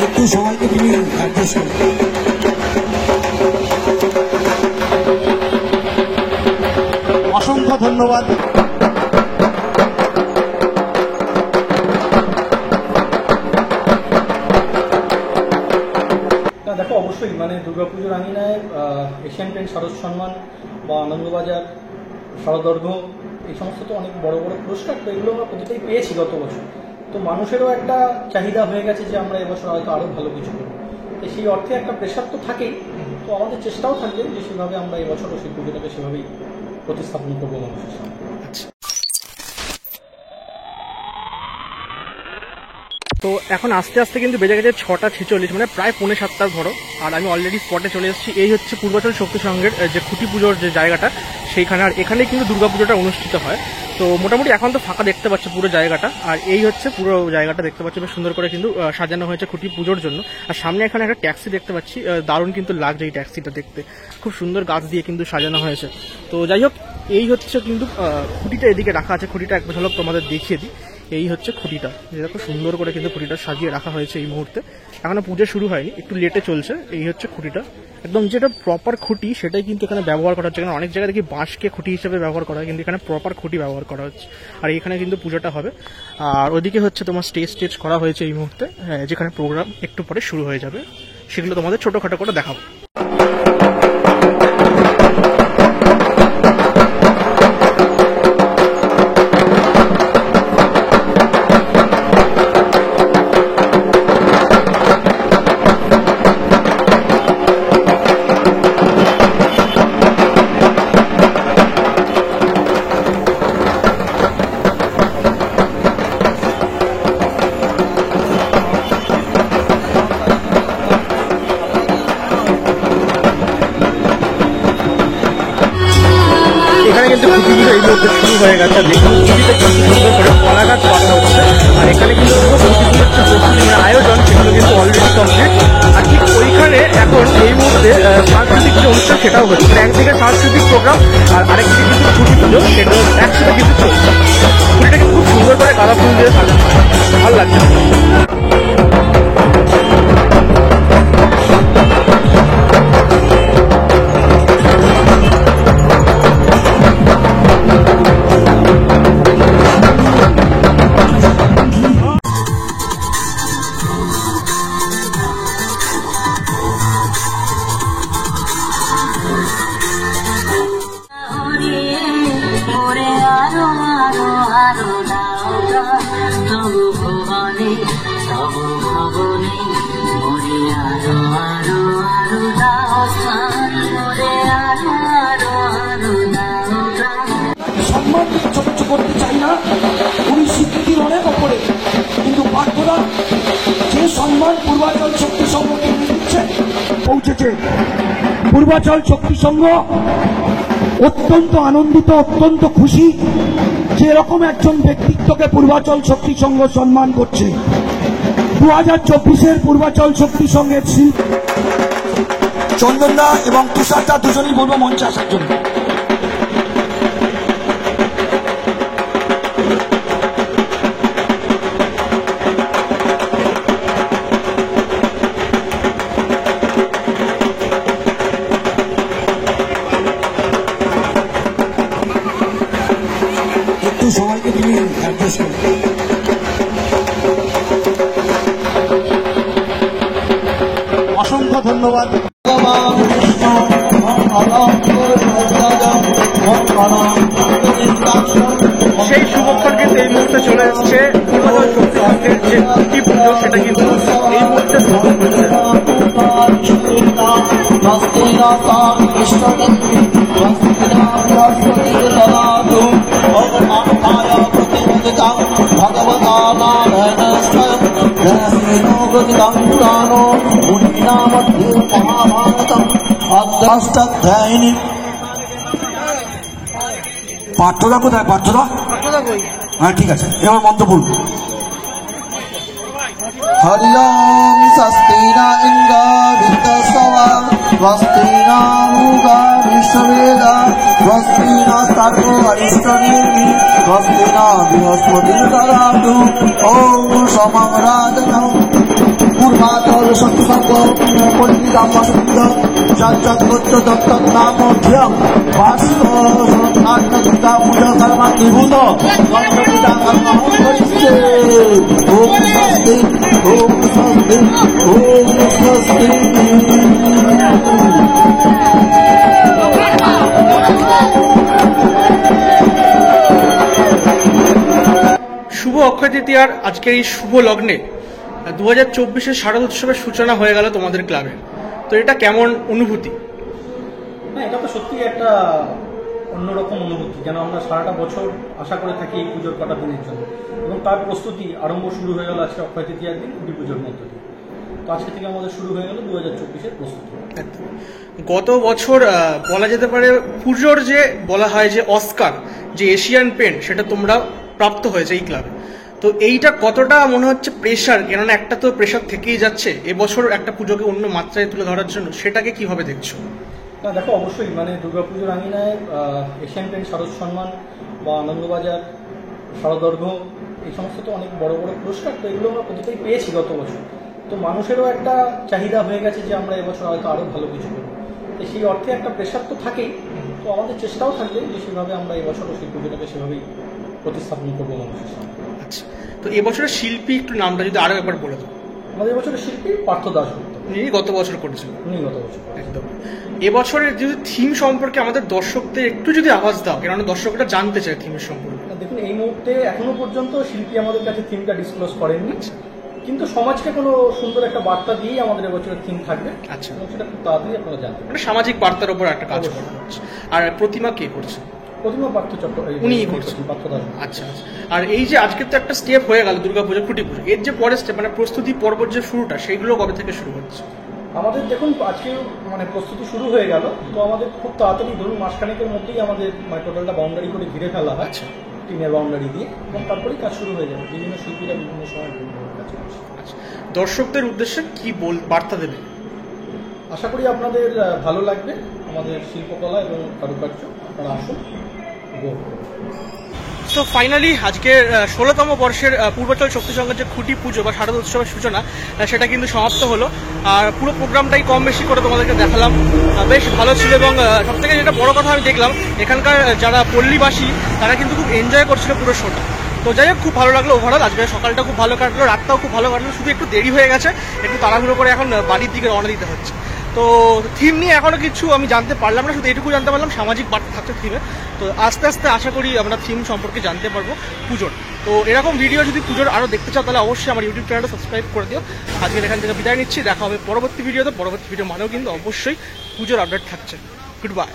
একটু সবাইকে তিনি অ্যাড্রেস করেন। অসংখ্য ধন্যবাদ। দেখো, অবশ্যই মানে দুর্গাপুজোর আঙিনায় এশিয়ান পেন্ট শারদ সম্মান বা আনন্দবাজার শারদর্ঘ এই সমস্ত তো অনেক বড় বড় পুরস্কার, তো এগুলো আমরা প্রতিটাই পেয়েছি গত বছর। তো মানুষেরও একটা চাহিদা হয়ে গেছে যে আমরা এবছর হয়তো আরও ভালো কিছু করবো, তো সেই অর্থে একটা প্রেশার তো থাকেই। তো আমাদের চেষ্টাও থাকবে যে সেভাবে আমরা এবছরও সেই পুজোটাকে সেভাবেই প্রতিস্থাপন করবো মানুষের সামনে। তো এখন আস্তে আস্তে কিন্তু বেজে গেছে 6:46, মানে প্রায় 6:45 ধরো। আর আমি অলরেডি স্পটে চলে এসেছি। এই হচ্ছে পূর্বাচল শক্তি সংঘের যে খুঁটি পুজোর যে জায়গাটা সেইখানে, আর এখানেই কিন্তু দুর্গাপুজোটা অনুষ্ঠিত হয়। তো মোটামুটি এখন তো ফাঁকা দেখতে পাচ্ছি পুরো জায়গাটা, আর এই হচ্ছে পুরো জায়গাটা দেখতে পাচ্ছি বেশ সুন্দর করে কিন্তু সাজানো হয়েছে খুঁটি পুজোর জন্য। আর সামনে এখানে একটা ট্যাক্সি দেখতে পাচ্ছি, দারুণ কিন্তু লাগছে এই ট্যাক্সিটা দেখতে, খুব সুন্দর গাছ দিয়ে কিন্তু সাজানো হয়েছে। তো যাই হোক, এই হচ্ছে কিন্তু খুঁটিটা এদিকে রাখা আছে। খুঁটিটা এক ঝলক তোমাদের দেখিয়ে দিই। এই হচ্ছে খুঁটিটা, যেটা খুব সুন্দর করে কিন্তু খুঁটিটা সাজিয়ে রাখা হয়েছে এই মুহূর্তে। এখনো পুজো শুরু হয়নি, একটু লেটে চলছে। এই হচ্ছে খুঁটিটা, একদম যেটা প্রপার খুঁটি সেটাই কিন্তু এখানে ব্যবহার করা হচ্ছে। কারণ অনেক জায়গায় দেখি বাঁশকে খুঁটি হিসেবে ব্যবহার করা হয়, কিন্তু এখানে প্রপার খুঁটি ব্যবহার করা হচ্ছে। আর এখানে কিন্তু পুজোটা হবে। আর ওদিকে হচ্ছে তোমার স্টেজ করা হয়েছে এই মুহূর্তে, যেখানে প্রোগ্রাম একটু পরে শুরু হয়ে যাবে। সেগুলো তোমাদের ছোটোখাটো করে দেখাবো। এই মুহূর্তে শুরু হয়ে গেছে। দেখুন খুঁটিতে কত সুন্দর করে কলা গাছ পাতা হচ্ছে। আর এখানে কিন্তু আয়োজন সেগুলো কিন্তু অলরেডি কমপ্লিট। আর ঠিক ওইখানে এখন এই মুহূর্তে সাংস্কৃতিক যে অনুষ্ঠান সেটাও হচ্ছে। একদিকে সাংস্কৃতিক প্রোগ্রাম আর আরেকদিকে কিন্তু খুঁটি পুজো, সেটা একসাথে কিন্তু চলছে। খুঁটিটাকে খুব সুন্দর করে গাঁদা ফুল দিয়ে সাজানো হয়, ভালো লাগছে। সম্মান চর্চা করতে চাই না, উনি স্বীকৃতির অনেক ওপরে, কিন্তু পাঠ্যরা যে সম্মান পূর্বাচল শক্তি সংঘকে দিচ্ছে পৌঁছেছে। পূর্বাচল শক্তি সংঘ অত্যন্ত আনন্দিত, অত্যন্ত খুশি যে এরকম একজন ব্যক্তিত্বকে পূর্বাচল শক্তি সংঘ সম্মান করছে। 2024-এর পূর্বাচল শক্তি সংঘের শিল্পী চন্দনদা এবং তুষারদা দুজনই বলবো মঞ্চে আসার জন্য। একটু সবাইকে তিনি অ্যাড্রেস করেন। অসংখ্য ধন্যবাদ। সেই শুভক্ষণ কিন্তু এই মুহূর্তে চলে এসছে। পূর্বাচল শক্তি সংঘের যে খুঁটি পুজো সেটা কিন্তু এই মুহূর্তে শুরু হচ্ছে। পাঠ্যদা কোথায়? পাঠ্যদা, হ্যাঁ ঠিক আছে, এবার মন্তব্য। হরিয়াম স্বস্তি না ইন্দ্র স্বস্তি না মুগা বিশ্ববেদা স্বস্তি না তার্গো অরিষ্টনির্মি স্বস্তি না বৃহস্পতি দদাতু ওম সমং রাজনং পূর্বাচল সত্যসঙ্গ পণ্ডিতাম বসন্ত যজ্ঞোচ্চ দত্তক নামোঢ্যম বাষ্প নাট্যগীতা পূজা কর্মা নিভূত দণ্ডপিতা কর্ম করিষ্যে ওম স্বস্তি ওম স্বস্তি ওম স্বস্তি। শুভ অক্ষয় তৃতীয়ার আজকের এই শুভ লগ্নে 2024 শারদ উৎসবের সূচনা হয়ে গেল তোমাদের ক্লাবে। তো এটা কেমন অনুভূতি? হ্যাঁ, এটা তো সত্যি একটা অন্যরকম অনুভূতি, যেন আমরা সারাটা বছর আশা করে থাকি এই পুজোর কটা দিনের জন্য, এবং তার প্রস্তুতি আরম্ভ শুরু হয়ে গেল আজকে অক্ষয় তৃতীয়ার দিন কুটি পুজোর মধ্য দিয়ে। তো আজকে থেকে আমাদের শুরু হয়ে গেল 2024-এর প্রস্তুতি। গত বছর বলা যেতে পারে পুজোর যে বলা হয় যে অস্কার, যে এশিয়ান পেন, সেটা তোমরা প্রাপ্ত হয়েছে এই ক্লাবে। তো এইটা কতটা মনে হচ্ছে প্রেশার, কেননা একটা তো প্রেশার থেকেই যাচ্ছে এবছর একটা পুজোকে অন্য মাত্রায় তুলে ধরার জন্য, সেটাকে কিভাবে দেখছো? না দেখো, অবশ্যই মানে দুর্গাপুজোর আঙিনায় এশিয়ান পেন্ট শারদ সম্মান বা আনন্দবাজার শারদর্ঘ এই সমস্ত তো অনেক বড় বড় পুরস্কার, তো এগুলো আমরা প্রতিটাই পেয়েছি গত বছর। তো মানুষেরও একটা চাহিদা হয়ে গেছে যে আমরা এবছর হয়তো আরও ভালো কিছু করবো, তো সেই অর্থে একটা প্রেশার তো থাকেই। তো আমাদের চেষ্টাও থাকবে যে সেভাবে আমরা এবছরও সেই পুজোটাকে সেভাবেই প্রতিস্থাপন করবো মানুষের সামনে। আচ্ছা, তো এবছরের শিল্পী একটু নামটা যদি আরো একবার বলে দাও। আমাদের এবছরের শিল্পী পার্থ দাশগুপ্ত, উনি গত বছর করেছিল। উনি গত বছর। একদম। এবছরের যদি থিম সম্পর্কে আমাদের দর্শকদের একটু যদি আওয়াজ দাও, কেননা দর্শকরা জানতে চায় থিমের সম্পর্কে। দেখুন, এই মুহূর্তে এখনো পর্যন্ত শিল্পী আমাদের কাছে থিমটা ডিসক্লোজ করেননি, কিন্তু সমাজকে কোনো সুন্দর একটা বার্তা দিয়েই আমাদের এবছরের থিম থাকবে। আচ্ছা, এবং সেটা খুব তাড়াতাড়ি আপনারা জানতে পারবেন। মানে সামাজিক বার্তার উপর একটা কাজ করা হচ্ছে। আর প্রতিমা কে করছে? প্রতিমা পার্থ উনিই করছেন, পার্থ দাস। আচ্ছা আচ্ছা। আর এই যে আজকে তো একটা স্টেপ হয়ে গেল দুর্গাপুজো খুঁটি পুজো, এর যে পরের স্টেপ মানে প্রস্তুতি পর্ব যে শুরুটা, সেইগুলো কবে থেকে শুরু হচ্ছে? আমাদের দেখুন আজকে মানে প্রস্তুতি শুরু হয়ে গেল, তো আমাদের খুব তাড়াতাড়ি ধরুন মাসখানেকের মধ্যেই আমাদের মানে টোটালটা বাউন্ডারি করে ঘিরে ফেলা হয় টিমের বাউন্ডারি দিয়ে, এবং তারপরেই কাজ শুরু হয়ে যাবে। বিভিন্ন শিল্পীরা বিভিন্ন সময় বিভিন্ন কাজ করছে। আচ্ছা, দর্শকদের উদ্দেশ্যে কি বার্তা দেবে? আশা করি আপনাদের ভালো লাগবে আমাদের শিল্পকলা এবং কারুকার্য, আপনারা আসুন। সো ফাইনালি আজকে 16তম বর্ষের পূর্বাচল শক্তি সংঘের যে খুঁটি পুজো বা শারদ উৎসবের সূচনা, সেটা কিন্তু সমাপ্ত হলো। আর পুরো প্রোগ্রামটাই কম বেশি করে তোমাদেরকে দেখালাম, বেশ ভালো ছিল। এবং সবথেকে যেটা বড় কথা আমি দেখলাম, এখানকার যারা পল্লীবাসী তারা কিন্তু খুব এনজয় করছিল পুরো শোটা। তো যাই হোক, খুব ভালো লাগলো ওভারঅল। আজকে সকালটা খুব ভালো কাটলো, রাতটাও খুব ভালো কাটলো, শুধু একটু দেরি হয়ে গেছে, একটু তাড়াহুড়ো করে এখন বাড়ির দিকে রওনা দিতে হচ্ছে। তো থিম নিয়ে এখনো কিছু আমি জানতে পারলাম না, শুধু এটুকু জানতে পারলাম সামাজিক বার্তা থাকছে থিমে। তো আস্তে আস্তে আশা করি আমরা থিম সম্পর্কে জানতে পারবো পুজোর। তো এরকম ভিডিও যদি পুজোর আরও দেখতে চাও, তাহলে অবশ্যই আমার ইউটিউব চ্যানেলটা সাবস্ক্রাইব করে দিও। আজকের এখান থেকে বিদায় নিচ্ছি, দেখা হবে পরবর্তী ভিডিওতে। পরবর্তী ভিডিও মানেও কিন্তু অবশ্যই পুজোর আপডেট থাকছে। Good bye.